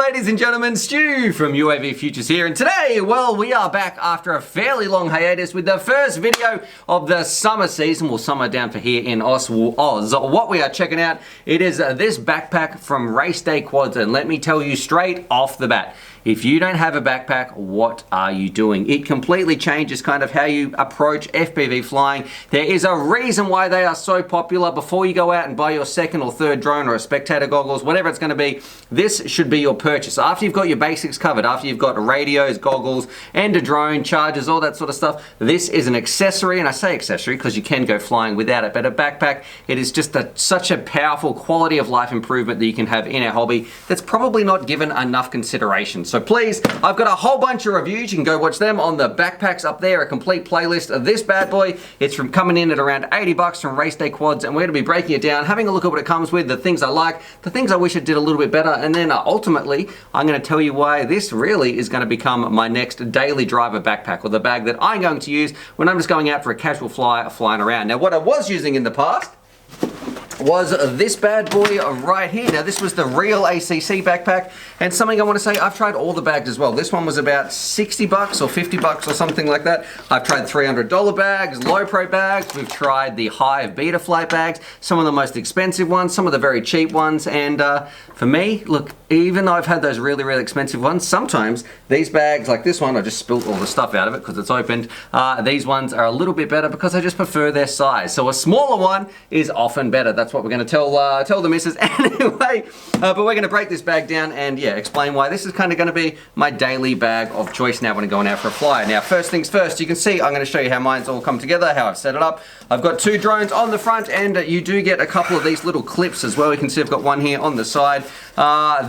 ladies and gentlemen, Stu from UAVfutures here, and today, well, we are back after a fairly long hiatus with the first video of the summer season, well, summer down for here in Oz. What we are checking out, it is this backpack from Race Day Quads, and let me tell you straight off the bat, if you don't have a backpack, what are you doing? It completely changes kind of how you approach FPV flying. There is a reason why they are so popular. Before you go out and buy your second or third drone or a spectator goggles, whatever it's going to be, this should be your purchase. After you've got your basics covered, after you've got radios, goggles, and a drone, chargers, all that sort of stuff, this is an accessory, and I say accessory because you can go flying without it, but a backpack, it is just such a powerful quality of life improvement that you can have in our hobby that's probably not given enough consideration. So please, I've got a whole bunch of reviews. You can go watch them on the backpacks up there, a complete playlist of this bad boy. It's from coming in at around 80 bucks from Race Day Quads, and we're going to be breaking it down, having a look at what it comes with, the things I like, the things I wish it did a little bit better, and then ultimately, I'm going to tell you why this really is going to become my next daily driver backpack, or the bag that I'm going to use when I'm just going out for a casual flying around. Now, what I was using in the past was this bad boy right here. Now this was the real ACC backpack, and something I want to say, I've tried all the bags as well. This one was about 60 bucks or 50 bucks or something like that. I've tried $300 bags, low pro bags, we've tried the Hive Beta Flight bags, some of the most expensive ones, some of the very cheap ones, and for me, look, even though I've had those really, really expensive ones, sometimes these bags, like this one, I just spilt all the stuff out of it because it's opened. These ones are a little bit better because I just prefer their size. So a smaller one is often better. That's what we're going to tell the missus anyway. But we're going to break this bag down and yeah, explain why this is kind of going to be my daily bag of choice now when I'm going out for a fly. Now, first things first, you can see I'm going to show you how mine's all come together, how I've set it up. I've got two drones on the front, and you do get a couple of these little clips as well. You can see I've got one here on the side.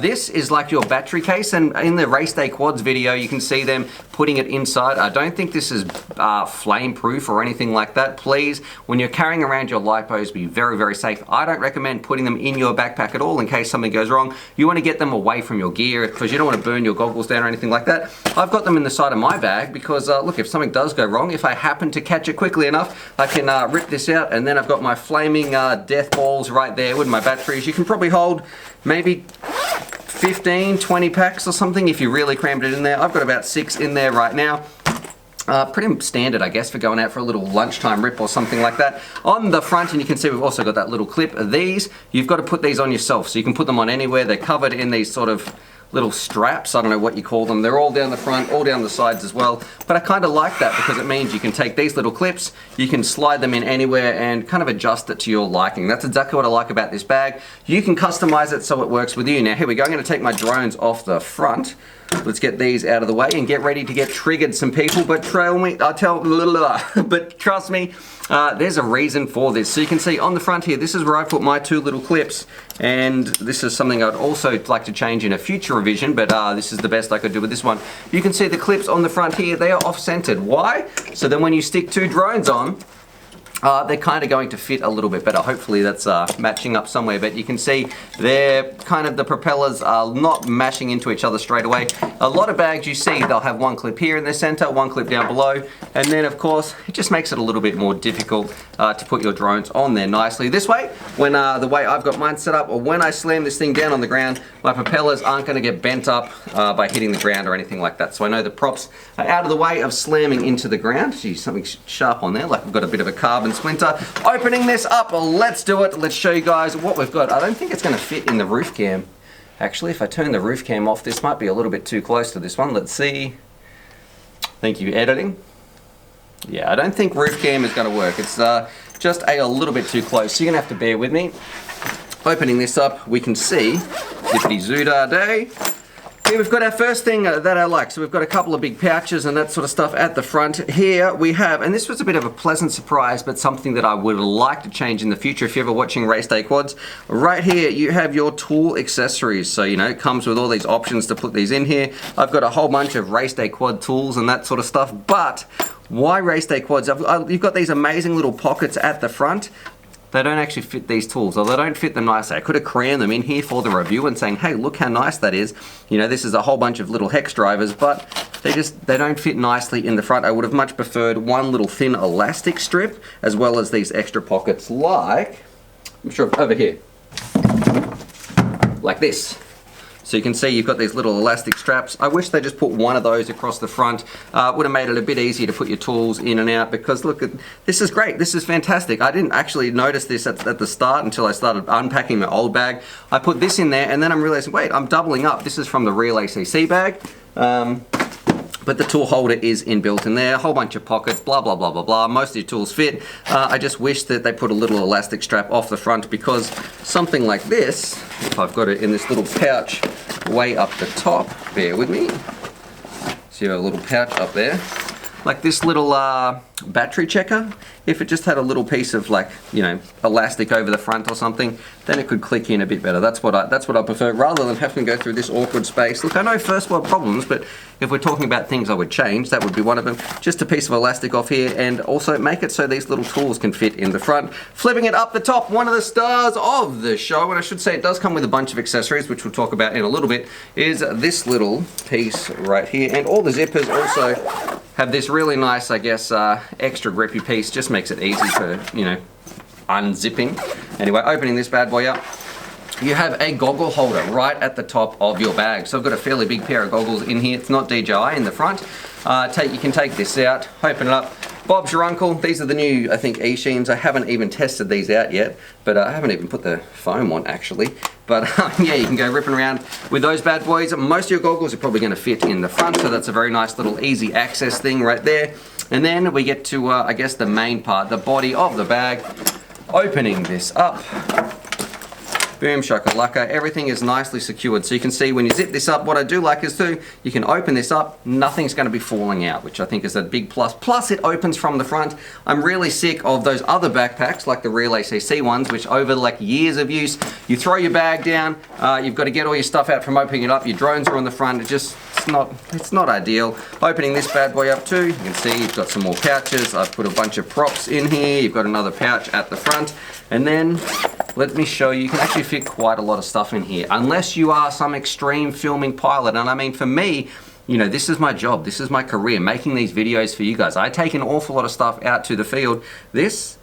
This is like your battery case, and in the Race Day Quads video, you can see them putting it inside. I don't think this is flame proof or anything like that. Please, when you're carrying around your lipos, be very, very safe. I don't recommend putting them in your backpack at all in case something goes wrong. You want to get them away from your gear because you don't want to burn your goggles down or anything like that. I've got them in the side of my bag because, look, if something does go wrong, if I happen to catch it quickly enough, I can rip this out, and then I've got my flaming death balls right there with my batteries. You can probably hold maybe 15, 20 packs or something if you really crammed it in there. I've got about 6 in there right now. Pretty standard, I guess, for going out for a little lunchtime rip or something like that. On the front, and you can see we've also got that little clip of these. You've got to put these on yourself, so you can put them on anywhere. They're covered in these sort of little straps, I don't know what you call them. They're all down the front, all down the sides as well. But I kind of like that because it means you can take these little clips, you can slide them in anywhere and kind of adjust it to your liking. That's exactly what I like about this bag. You can customize it so it works with you. Now here we go, I'm going to take my drones off the front. Let's get these out of the way and get ready to get triggered some people, but but trust me, there's a reason for this. So you can see on the front here, this is where I put my 2 little clips, and this is something I'd also like to change in a future revision, but this is the best I could do with this one. You can see the clips on the front here, they are off-centered. Why? So then when you stick 2 drones on, they're kind of going to fit a little bit better. Hopefully that's matching up somewhere, but you can see they're kind of, the propellers are not mashing into each other straight away. A lot of bags you see, they'll have one clip here in the center, one clip down below, and then of course it just makes it a little bit more difficult to put your drones on there nicely. This way, when the way I've got mine set up, or when I slam this thing down on the ground, my propellers aren't going to get bent up by hitting the ground or anything like that. So I know the props are out of the way of slamming into the ground. Geez, something sharp on there, like I've got a bit of a carbon splinter. Opening this up, let's do it. Let's show you guys what we've got. I don't think it's going to fit in the roof cam. Actually, if I turn the roof cam off, this might be a little bit too close to this one. Let's see. Thank you, editing. Yeah, I don't think roof cam is going to work. It's just a little bit too close, so you're going to have to bear with me. Opening this up, we can see, dippity zoodah day. Here we've got our first thing that I like. So we've got a couple of big pouches and that sort of stuff at the front. Here we have, and this was a bit of a pleasant surprise, but something that I would like to change in the future if you're ever watching Race Day Quads. Right here you have your tool accessories. So, you know, it comes with all these options to put these in here. I've got a whole bunch of Race Day Quad tools and that sort of stuff, but why Race Day Quads? You've got these amazing little pockets at the front. They don't actually fit these tools, or they don't fit them nicely. I could have crammed them in here for the review and saying, hey, look how nice that is. You know, this is a whole bunch of little hex drivers, but they don't fit nicely in the front. I would have much preferred one little thin elastic strip, as well as these extra pockets like, I'm sure over here, like this. So you can see you've got these little elastic straps. I wish they just put one of those across the front. Would have made it a bit easier to put your tools in and out, because look, this is great. This is fantastic. I didn't actually notice this at the start until I started unpacking my old bag. I put this in there and then I'm realizing, wait, I'm doubling up. This is from the real ACC bag. But the tool holder is inbuilt in there, a whole bunch of pockets, blah, blah, blah, blah, blah. Most of your tools fit. I just wish that they put a little elastic strap off the front, because something like this, if I've got it in this little pouch way up the top, bear with me. So you have a little pouch up there. Like this little battery checker, if it just had a little piece of, like, you know, elastic over the front or something, then it could click in a bit better. That's what I prefer, rather than having to go through this awkward space. Look, I know first world problems, but if we're talking about things I would change, that would be one of them. Just a piece of elastic off here, and also make it so these little tools can fit in the front. Flipping it up the top, one of the stars of the show, and I should say it does come with a bunch of accessories, which we'll talk about in a little bit, is this little piece right here. And all the zippers also have this really nice, I guess, extra grippy piece. Just makes it easy for, you know, unzipping. Anyway, opening this bad boy up, you have a goggle holder right at the top of your bag. So I've got a fairly big pair of goggles in here. It's not DJI in the front. You can take this out, open it up. Bob's your uncle. These are the new, I think, E-Sheens. I haven't even tested these out yet, but I haven't even put the foam on, actually. But yeah, you can go ripping around with those bad boys. Most of your goggles are probably going to fit in the front, so that's a very nice little easy access thing right there. And then we get to, I guess, the main part, the body of the bag. Opening this up. Boom shakalaka, everything is nicely secured. So you can see when you zip this up, what I do like is too, you can open this up, nothing's going to be falling out, which I think is a big plus. Plus it opens from the front. I'm really sick of those other backpacks, like the real ACC ones, which over like years of use, you throw your bag down, you've got to get all your stuff out from opening it up, your drones are on the front, it's not ideal. Opening this bad boy up too, you can see you've got some more pouches. I've put a bunch of props in here, you've got another pouch at the front, and then let me show you, you can actually fit quite a lot of stuff in here, unless you are some extreme filming pilot. And I mean, for me, you know, this is my job, this is my career, making these videos for you guys. I take an awful lot of stuff out to the field. It's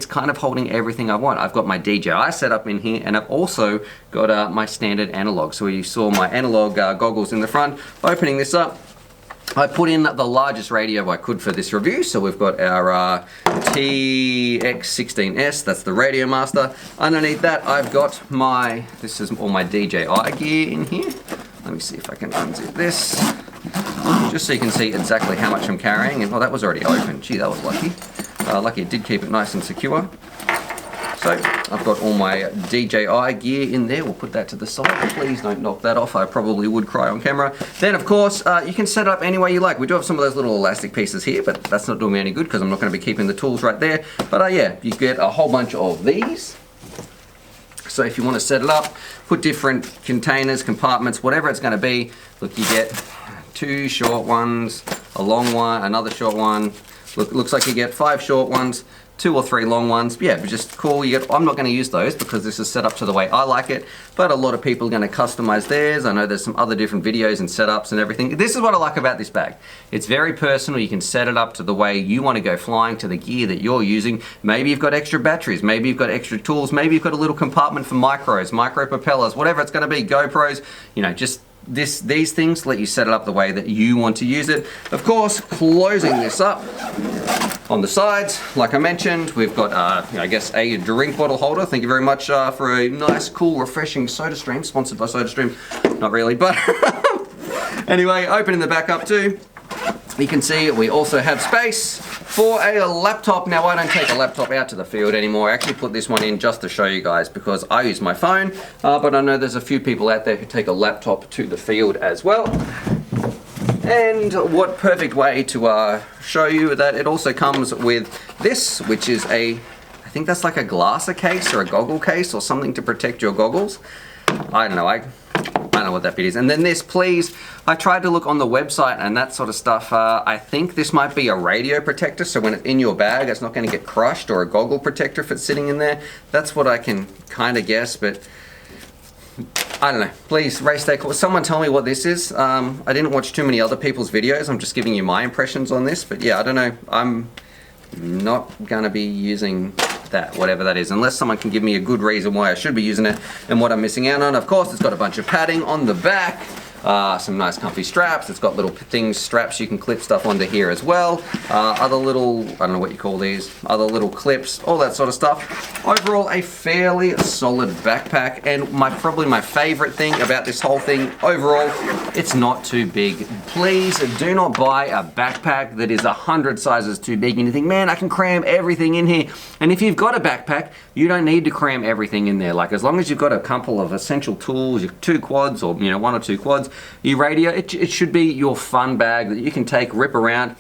kind of holding everything I want. I've got my DJI set up in here, and I've also got my standard analog. So you saw my analog goggles in the front. Opening this up, I put in the largest radio I could for this review. So we've got our TX16S, that's the Radio Master. Underneath that, I've got this is all my DJI gear in here. Let me see if I can unzip this, just so you can see exactly how much I'm carrying. And well, that was already open. Gee, that was lucky. Lucky it did keep it nice and secure. So I've got all my DJI gear in there. We'll put that to the side. Please don't knock that off. I probably would cry on camera. Then of course, you can set it up any way you like. We do have some of those little elastic pieces here, but that's not doing me any good because I'm not going to be keeping the tools right there. But yeah, you get a whole bunch of these. So if you want to set it up, put different containers, compartments, whatever it's going to be. Look, you get 2 short ones, a long one, another short one. Looks like you get 5 short ones, 2 or 3 long ones. Yeah, but just cool. I'm not going to use those because this is set up to the way I like it, but a lot of people are going to customize theirs. I know there's some other different videos and setups and everything. This is what I like about this bag. It's very personal. You can set it up to the way you want to go flying, to the gear that you're using. Maybe you've got extra batteries, maybe you've got extra tools, maybe you've got a little compartment for micros, micro propellers, whatever it's going to be, GoPros, you know, just these things let you set it up the way that you want to use it. Of course, closing this up on the sides, like I mentioned, we've got I guess a drink bottle holder. Thank you very much for a nice, cool, refreshing SodaStream, sponsored by SodaStream. Not really, but anyway, opening the back up too. You can see we also have space for a laptop. Now, I don't take a laptop out to the field anymore. I actually put this one in just to show you guys because I use my phone, but I know there's a few people out there who take a laptop to the field as well. And what perfect way to show you that it also comes with this, which is I think that's like a glasser case or a goggle case or something to protect your goggles. I don't know. I don't know what that bit is. And then this, please, I tried to look on the website and that sort of stuff. I think this might be a radio protector, so when it's in your bag, it's not going to get crushed, or a goggle protector if it's sitting in there. That's what I can kind of guess, but I don't know. Please, race day, someone tell me what this is. I didn't watch too many other people's videos. I'm just giving you my impressions on this, but yeah, I don't know. I'm not going to be using that, whatever that is, unless someone can give me a good reason why I should be using it and what I'm missing out on. Of course, it's got a bunch of padding on the back. Some nice comfy straps. It's got little things, straps you can clip stuff onto here as well. Other little, I don't know what you call these, other little clips, all that sort of stuff. Overall, a fairly solid backpack, and probably my favorite thing about this whole thing, overall, it's not too big. Please do not buy a backpack that is 100 sizes too big and you think, man, I can cram everything in here. And if you've got a backpack, you don't need to cram everything in there. Like, as long as you've got a couple of essential tools, your 2 quads, or 1 or 2 quads, your radio, it should be your fun bag that you can take, rip around.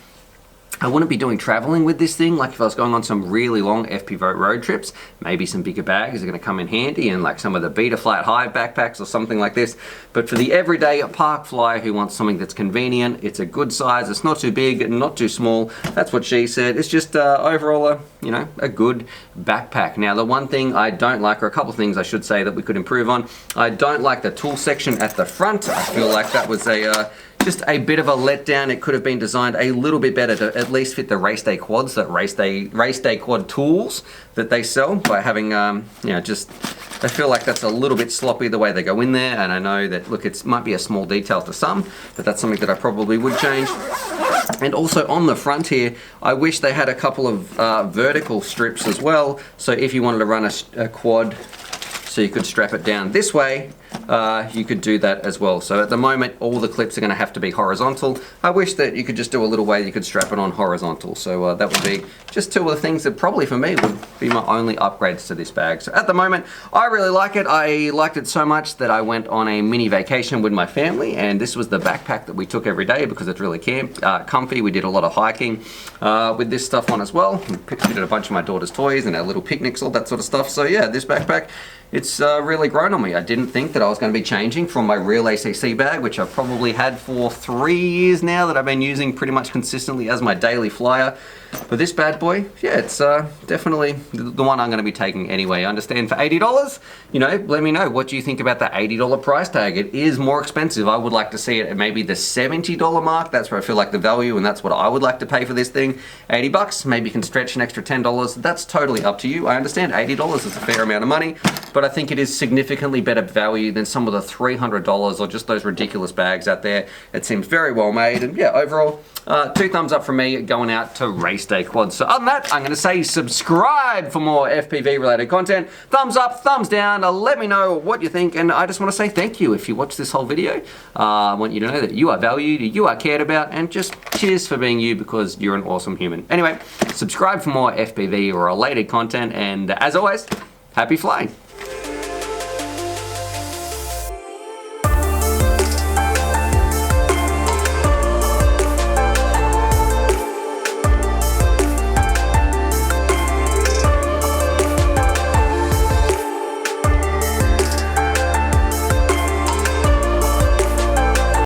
I wouldn't be doing traveling with this thing. Like, if I was going on some really long FPV road trips, maybe some bigger bags are going to come in handy, and like some of the Beta Flat High backpacks or something like this. But for the everyday park flyer who wants something that's convenient, it's a good size, it's not too big, not too small. That's what she said. It's just overall a good backpack. Now, the one thing I don't like, or a couple of things I should say that we could improve on, I don't like the tool section at the front. I feel like that was just a bit of a letdown. It could have been designed a little bit better to at least fit the race day quads, that race day quad tools that they sell, by having just, I feel like that's a little bit sloppy the way they go in there. And I know that, look, it might be a small detail to some, but that's something that I probably would change. And also on the front here, I wish they had a couple of vertical strips as well, so if you wanted to run a quad so you could strap it down this way, you could do that as well. So at the moment, all the clips are going to have to be horizontal. I wish that you could just do a little way you could strap it on horizontal. So that would be just 2 of the things that probably for me would be my only upgrades to this bag. So at the moment, I really like it. I liked it so much that I went on a mini vacation with my family, and this was the backpack that we took every day because it's really comfy. We did a lot of hiking with this stuff on as well. We did a bunch of my daughter's toys and our little picnics, all that sort of stuff. So yeah, this backpack, it's really grown on me. I didn't think that I was going to be changing from my real ACC bag, which I've probably had for 3 years now, that I've been using pretty much consistently as my daily flyer. But this bad boy, yeah, it's definitely the one I'm going to be taking anyway. I understand for $80, let me know, what do you think about the $80 price tag? It is more expensive. I would like to see it at maybe the $70 mark. That's where I feel like the value, and that's what I would like to pay for this thing. $80, maybe you can stretch an extra $10. That's totally up to you. I understand $80 is a fair amount of money, but I think it is significantly better value than some of the $300 or just those ridiculous bags out there. It seems very well made, and yeah, overall, 2 thumbs up from me going out to Race Day Quads. So other than that, I'm going to say subscribe for more FPV related content. Thumbs up, thumbs down, let me know what you think, and I just want to say thank you if you watched this whole video. I want you to know that you are valued, you are cared about, and just cheers for being you, because you're an awesome human. Anyway, subscribe for more FPV related content, and as always, happy flying.